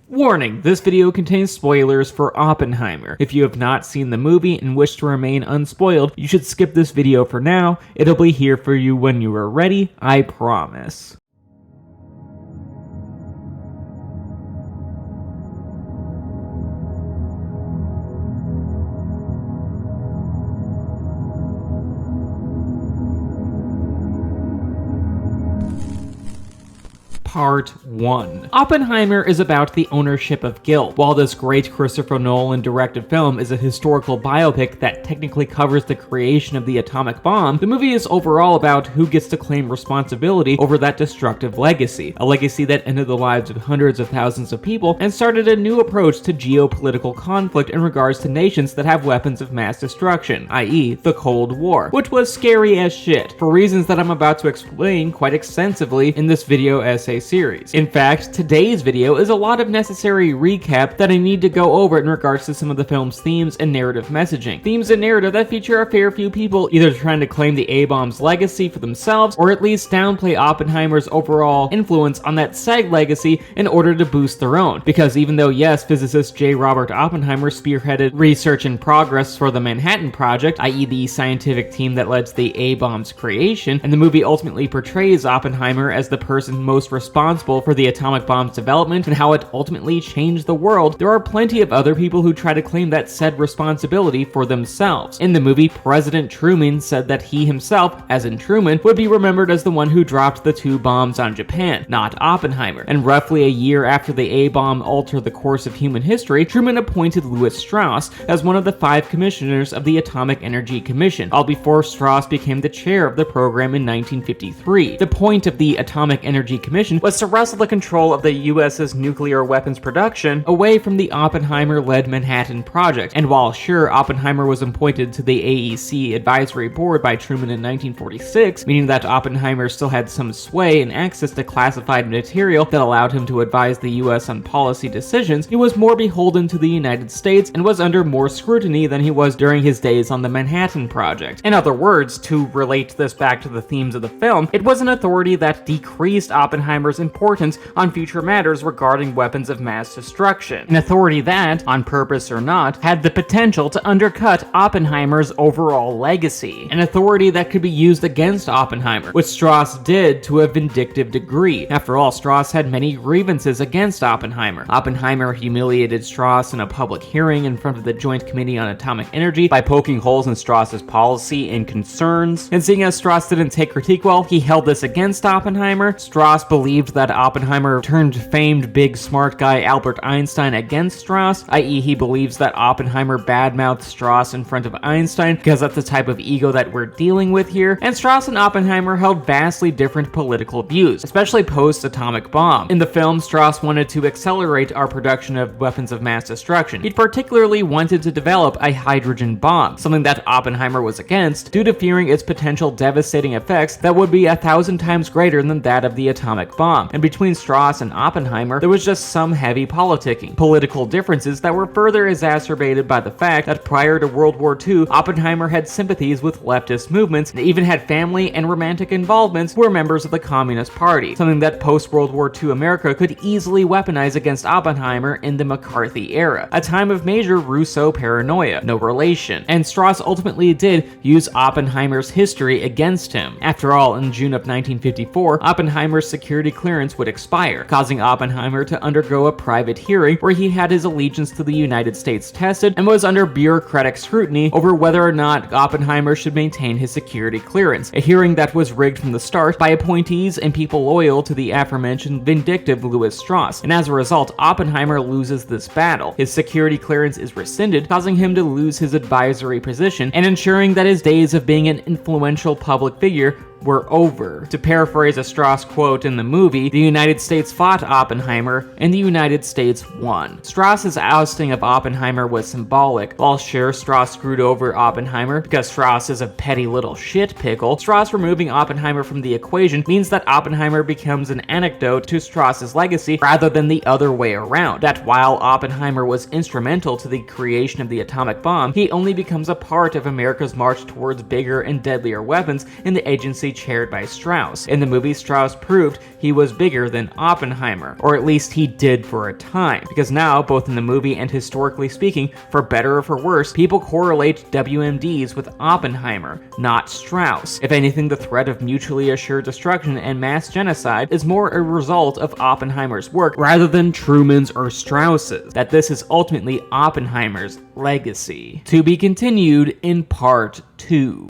Warning, this video contains spoilers for Oppenheimer. If you have not seen the movie and wish to remain unspoiled, you should skip this video for now. It'll be here for you when you are ready, I promise. Part 1. Oppenheimer is about the ownership of guilt. While this great Christopher Nolan directed film is a historical biopic that technically covers the creation of the atomic bomb, the movie is overall about who gets to claim responsibility over that destructive legacy. A legacy that ended the lives of hundreds of thousands of people and started a new approach to geopolitical conflict in regards to nations that have weapons of mass destruction, i.e. the Cold War, which was scary as shit, for reasons that I'm about to explain quite extensively in this video essay series. In fact, today's video is a lot of necessary recap that I need to go over in regards to some of the film's themes and narrative messaging. Themes and narrative that feature a fair few people either trying to claim the A-bomb's legacy for themselves or at least downplay Oppenheimer's overall influence on that said legacy in order to boost their own. Because even though yes, physicist J. Robert Oppenheimer spearheaded research and progress for the Manhattan Project, i.e. the scientific team that led to the A-bomb's creation, and the movie ultimately portrays Oppenheimer as the person most responsible for the atomic bomb's development and how it ultimately changed the world, there are plenty of other people who try to claim that said responsibility for themselves. In the movie, President Truman said that he himself, as in Truman, would be remembered as the one who dropped the 2 bombs on Japan, not Oppenheimer. And roughly a year after the A-bomb altered the course of human history, Truman appointed Lewis Strauss as one of the 5 commissioners of the Atomic Energy Commission, all before Strauss became the chair of the program in 1953. The point of the Atomic Energy Commission was to wrestle the control of the US's nuclear weapons production away from the Oppenheimer-led Manhattan Project. And while sure, Oppenheimer was appointed to the AEC advisory board by Truman in 1946, meaning that Oppenheimer still had some sway and access to classified material that allowed him to advise the US on policy decisions, he was more beholden to the United States and was under more scrutiny than he was during his days on the Manhattan Project. In other words, to relate this back to the themes of the film, it was an authority that decreased Oppenheimer's importance on future matters regarding weapons of mass destruction. An authority that, on purpose or not, had the potential to undercut Oppenheimer's overall legacy. An authority that could be used against Oppenheimer, which Strauss did to a vindictive degree. After all, Strauss had many grievances against Oppenheimer. Oppenheimer humiliated Strauss in a public hearing in front of the Joint Committee on Atomic Energy by poking holes in Strauss's policy and concerns. And seeing as Strauss didn't take critique well, he held this against Oppenheimer. Strauss believed that Oppenheimer turned famed big smart guy Albert Einstein against Strauss, i.e. he believes that Oppenheimer badmouthed Strauss in front of Einstein because that's the type of ego that we're dealing with here, and Strauss and Oppenheimer held vastly different political views, especially post-atomic bomb. In the film, Strauss wanted to accelerate our production of weapons of mass destruction. He particularly wanted to develop a hydrogen bomb, something that Oppenheimer was against due to fearing its potential devastating effects that would be 1,000 times greater than that of the atomic bomb. And between Strauss and Oppenheimer, there was just some heavy politicking. Political differences that were further exacerbated by the fact that prior to World War II, Oppenheimer had sympathies with leftist movements and even had family and romantic involvements who were members of the Communist Party, something that post-World War II America could easily weaponize against Oppenheimer in the McCarthy era, a time of major Rousseau paranoia, no relation. And Strauss ultimately did use Oppenheimer's history against him. After all, in June of 1954, Oppenheimer's security clearance would expire, causing Oppenheimer to undergo a private hearing where he had his allegiance to the United States tested and was under bureaucratic scrutiny over whether or not Oppenheimer should maintain his security clearance, a hearing that was rigged from the start by appointees and people loyal to the aforementioned vindictive Lewis Strauss, and as a result, Oppenheimer loses this battle. His security clearance is rescinded, causing him to lose his advisory position and ensuring that his days of being an influential public figure were over. To paraphrase a Strauss quote in the movie, the United States fought Oppenheimer, and the United States won. Strauss's ousting of Oppenheimer was symbolic. While sure, Strauss screwed over Oppenheimer because Strauss is a petty little shit pickle, Strauss removing Oppenheimer from the equation means that Oppenheimer becomes an anecdote to Strauss's legacy rather than the other way around. That while Oppenheimer was instrumental to the creation of the atomic bomb, he only becomes a part of America's march towards bigger and deadlier weapons in the agency chaired by Strauss. In the movie, Strauss proved he was bigger than Oppenheimer, or at least he did for a time, because now, both in the movie and historically speaking, for better or for worse, people correlate WMDs with Oppenheimer, not Strauss. If anything, the threat of mutually assured destruction and mass genocide is more a result of Oppenheimer's work rather than Truman's or Strauss's, that this is ultimately Oppenheimer's legacy. To be continued in part 2.